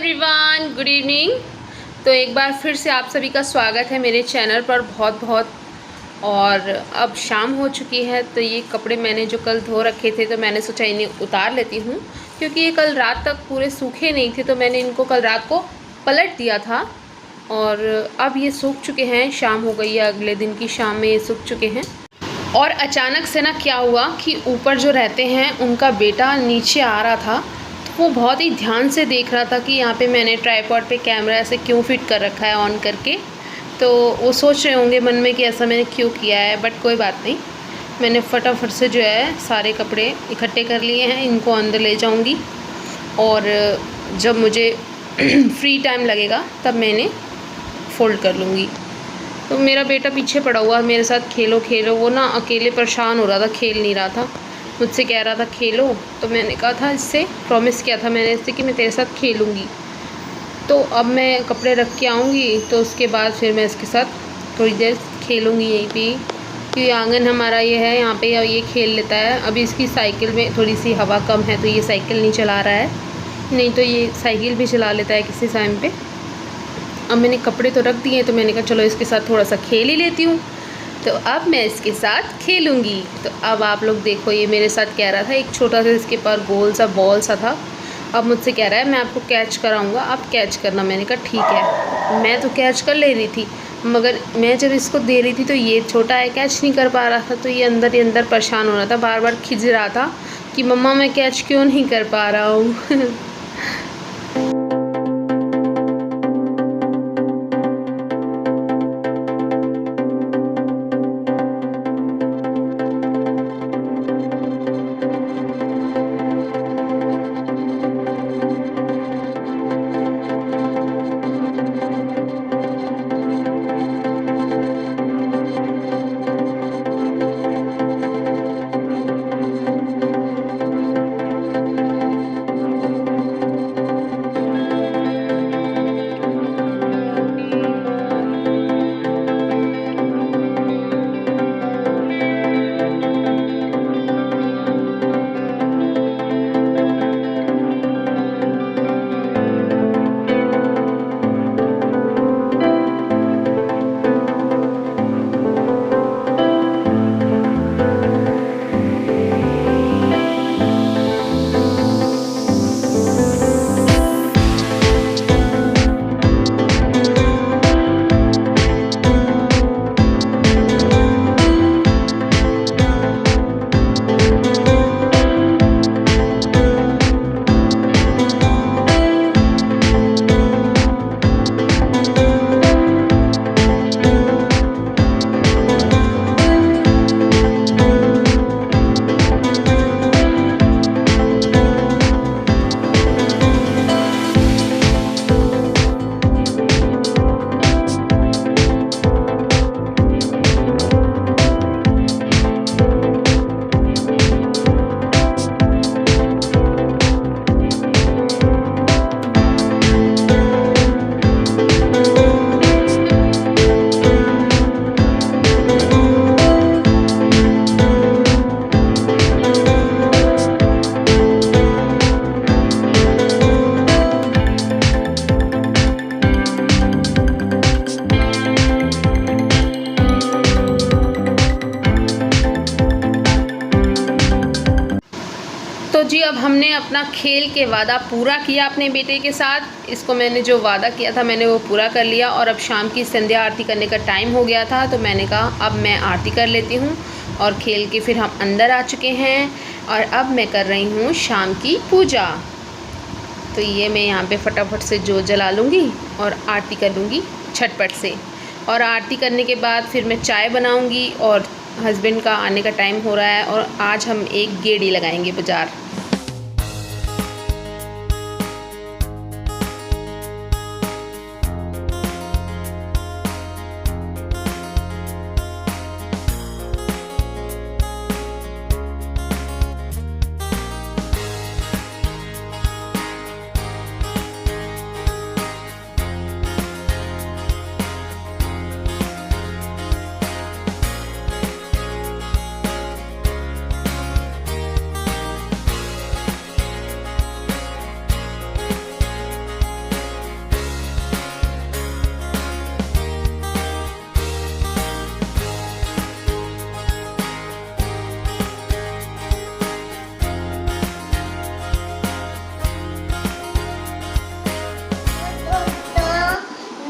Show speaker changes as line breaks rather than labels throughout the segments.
Everyone, good evening. तो एक बार फिर से आप सभी का स्वागत है मेरे चैनल पर बहुत बहुत। और अब शाम हो चुकी है, तो ये कपड़े मैंने जो कल धो रखे थे तो मैंने सोचा इन्हें उतार लेती हूँ, क्योंकि ये कल रात तक पूरे सूखे नहीं थे। तो मैंने इनको कल रात को पलट दिया था और अब ये सूख चुके हैं। शाम हो गई है, अगले दिन की शाम में ये सूख चुके हैं। और अचानक से ना क्या हुआ कि ऊपर जो रहते हैं उनका बेटा नीचे आ रहा था, वो बहुत ही ध्यान से देख रहा था कि यहाँ पे मैंने ट्राइपॉड पे कैमरा ऐसे क्यों फिट कर रखा है ऑन करके। तो वो सोच रहे होंगे मन में कि ऐसा मैंने क्यों किया है, बट कोई बात नहीं। मैंने फटाफट से जो है सारे कपड़े इकट्ठे कर लिए हैं, इनको अंदर ले जाऊँगी और जब मुझे फ्री टाइम लगेगा तब मैं इन्हें फ़ोल्ड कर लूँगी। तो मेरा बेटा पीछे पड़ा हुआ मेरे साथ खेलो खेलो, वो ना अकेले परेशान हो रहा था, खेल नहीं रहा था, मुझसे कह रहा था खेलो। तो मैंने कहा था, इससे प्रॉमिस किया था मैंने इससे कि मैं तेरे साथ खेलूँगी। तो अब मैं कपड़े रख के आऊँगी तो उसके बाद फिर मैं इसके साथ थोड़ी देर खेलूँगी यहीं पे, क्योंकि आंगन हमारा ये है, यहाँ पे ये खेल लेता है। अभी इसकी साइकिल में थोड़ी सी हवा कम है तो ये साइकिल नहीं चला रहा है, नहीं तो ये साइकिल भी चला लेता है किसी टाइम पे। अब मैंने कपड़े तो रख दिए, तो मैंने कहा चलो इसके साथ थोड़ा सा खेल ही लेती हूँ। तो अब मैं इसके साथ खेलूँगी। तो अब आप लोग देखो, ये मेरे साथ कह रहा था, एक छोटा सा इसके पास गोल सा बॉल सा था। अब मुझसे कह रहा है मैं आपको कैच कराऊँगा, आप कैच करना। मैंने कहा ठीक है। मैं तो कैच कर ले रही थी, मगर मैं जब इसको दे रही थी तो ये छोटा है कैच नहीं कर पा रहा था। तो ये अंदर परेशान हो रहा था, बार बार खिंच रहा था कि मम्मा मैं कैच क्यों नहीं कर पा रहा हूँ। तो जी अब हमने अपना खेल के वादा पूरा किया अपने बेटे के साथ। इसको मैंने जो वादा किया था मैंने वो पूरा कर लिया। और अब शाम की संध्या आरती करने का टाइम हो गया था, तो मैंने कहा अब मैं आरती कर लेती हूँ। और खेल के फिर हम अंदर आ चुके हैं और अब मैं कर रही हूँ शाम की पूजा। तो ये मैं यहाँ पे फटाफट से जोत जला लूँगी और आरती कर लूँगी झटपट से। और आरती करने के बाद फिर मैं चाय बनाऊँगी और हस्बैंड का आने का टाइम हो रहा है और आज हम एक गेड़ी लगाएंगे बाज़ार।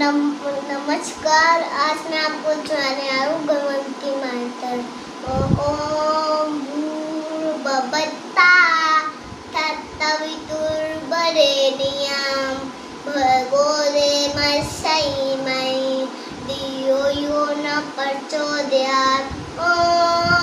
नमस्कार। आज मैं आपको सुनाने आ रहा हूँ गणपति की मंत्र। ओम भूर्भुवस्सुः तत्सवितुर्वरेण्यं भर्गो देवस्य धीमहि धियो यो न प्रचोदयात्। ओम